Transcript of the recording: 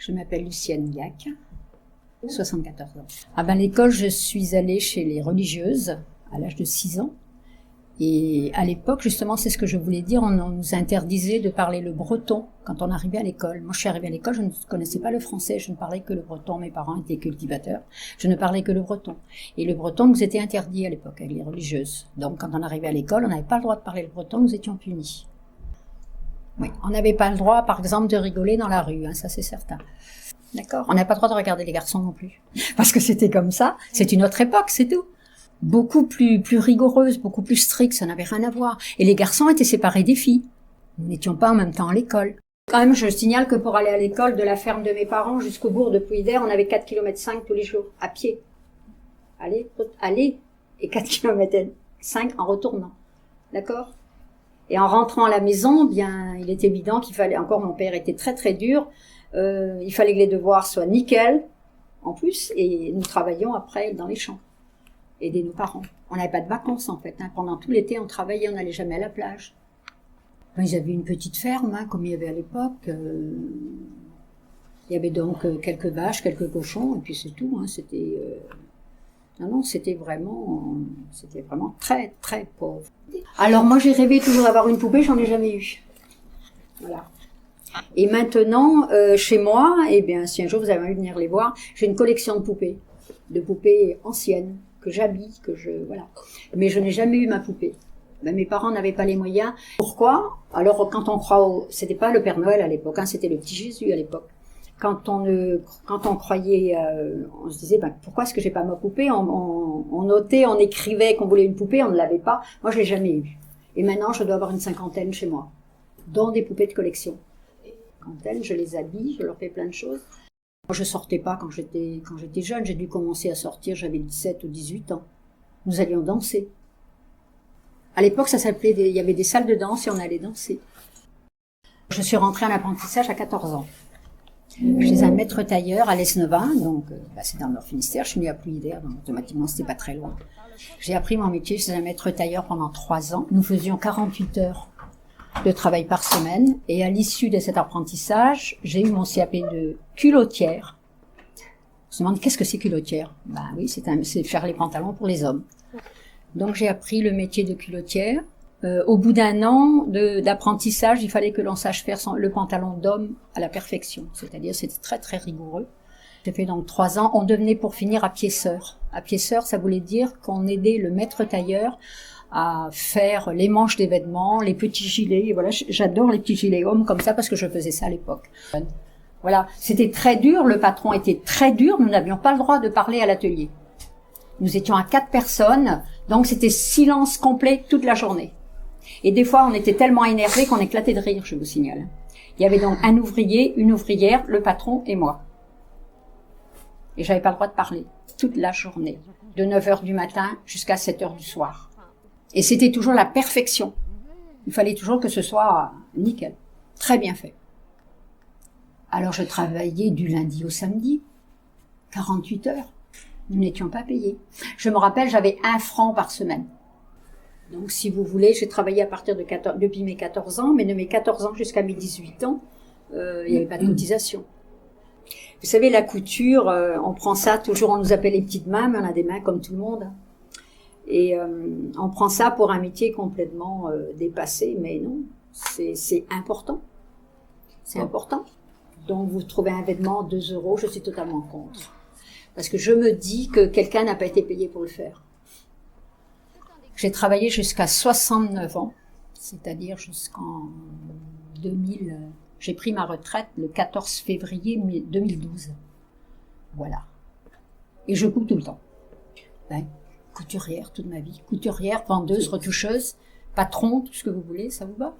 Je m'appelle Lucienne Gac, 74 ans. À l'école, je suis allée chez les religieuses à l'âge de 6 ans. Et à l'époque, justement, c'est ce que je voulais dire, on nous interdisait de parler le breton quand on arrivait à l'école. Moi, je suis arrivée à l'école, je ne connaissais pas le français, je ne parlais que le breton, mes parents étaient cultivateurs, je ne parlais que le breton. Et le breton nous était interdit à l'époque avec les religieuses. Donc, quand on arrivait à l'école, on n'avait pas le droit de parler le breton, nous étions punis. Oui, on n'avait pas le droit, par exemple, de rigoler dans la rue, ça c'est certain. D'accord ? On n'avait pas le droit de regarder les garçons non plus. Parce que c'était comme ça, c'est une autre époque, c'est tout. Beaucoup plus rigoureuse, beaucoup plus stricte, ça n'avait rien à voir. Et les garçons étaient séparés des filles. Nous n'étions pas en même temps à l'école. Quand même, je signale que pour aller à l'école de la ferme de mes parents jusqu'au bourg de Puy-d'Air, on avait 4,5 km tous les jours, à pied. Aller, et 4,5 km en retournant. D'accord ? Et en rentrant à la maison, bien, il est évident qu'il fallait, encore mon père était très très dur, il fallait que les devoirs soient nickel, en plus, et nous travaillions après dans les champs, aider nos parents. On n'avait pas de vacances en fait, pendant tout l'été on travaillait, on n'allait jamais à la plage. Ils avaient une petite ferme, comme il y avait à l'époque, il y avait donc quelques vaches, quelques cochons, et puis c'est tout, c'était... Non, c'était vraiment très, très pauvre. Alors moi, j'ai rêvé toujours d'avoir une poupée, j'en ai jamais eu. Voilà. Et maintenant, chez moi, eh bien, si un jour vous avez envie de venir les voir, j'ai une collection de poupées anciennes, que j'habille, voilà. Mais je n'ai jamais eu ma poupée. Mes parents n'avaient pas les moyens. Pourquoi ? Alors, quand on croit c'était pas le Père Noël à l'époque, c'était le petit Jésus à l'époque. Quand on croyait, on se disait, pourquoi est-ce que j'ai pas ma poupée ? On notait, on écrivait qu'on voulait une poupée, on ne l'avait pas. Moi, je l'ai jamais eu. Et maintenant, je dois avoir une 50aine chez moi, dont des poupées de collection. Je les habille, je leur fais plein de choses. Moi, je sortais pas quand j'étais jeune. J'ai dû commencer à sortir, j'avais 17 ou 18 ans. Nous allions danser. À l'époque, ça s'appelait, il y avait des salles de danse et on allait danser. Je suis rentrée en apprentissage à 14 ans. Chez un maître tailleur à l'Esnevin, donc c'est dans le Nord-Finistère, je suis venue à Puy-d'Air, donc automatiquement c'était pas très loin. J'ai appris mon métier chez un maître tailleur pendant 3 ans. Nous faisions 48 heures de travail par semaine, et à l'issue de cet apprentissage, j'ai eu mon CAP de culottière. On se demande qu'est-ce que c'est culottière ? Oui, c'est faire les pantalons pour les hommes. Donc j'ai appris le métier de culottière. Au bout d'un an d'apprentissage, il fallait que l'on sache faire le pantalon d'homme à la perfection. C'est-à-dire, c'était très très rigoureux. J'ai fait donc 3 ans. On devenait pour finir appiesseur. Appiesseur, ça voulait dire qu'on aidait le maître tailleur à faire les manches des vêtements, les petits gilets. Et voilà, j'adore les petits gilets hommes comme ça parce que je faisais ça à l'époque. Voilà, c'était très dur. Le patron était très dur. Nous n'avions pas le droit de parler à l'atelier. Nous étions à 4 personnes, donc c'était silence complet toute la journée. Et des fois, on était tellement énervés qu'on éclatait de rire, je vous signale. Il y avait donc un ouvrier, une ouvrière, le patron et moi. Et j'avais pas le droit de parler toute la journée, de 9h du matin jusqu'à 7h du soir. Et c'était toujours la perfection. Il fallait toujours que ce soit nickel, très bien fait. Alors je travaillais du lundi au samedi, 48 heures. Nous n'étions pas payés. Je me rappelle, j'avais 1 franc par semaine. Donc, si vous voulez, j'ai travaillé à partir depuis mes 14 ans, mais de mes 14 ans jusqu'à mes 18 ans, il n'y avait pas de cotisation. Vous savez, la couture, on prend ça, toujours on nous appelle les petites mains, mais on a des mains comme tout le monde. Et on prend ça pour un métier complètement dépassé, mais non, c'est important. C'est important. Donc, vous trouvez un vêtement 2 €, je suis totalement contre. Parce que je me dis que quelqu'un n'a pas été payé pour le faire. J'ai travaillé jusqu'à 69 ans, c'est-à-dire jusqu'en 2000. J'ai pris ma retraite le 14 février 2012. Voilà. Et je couds tout le temps. Couturière toute ma vie. Couturière, vendeuse, retoucheuse, patron, tout ce que vous voulez, ça vous va ?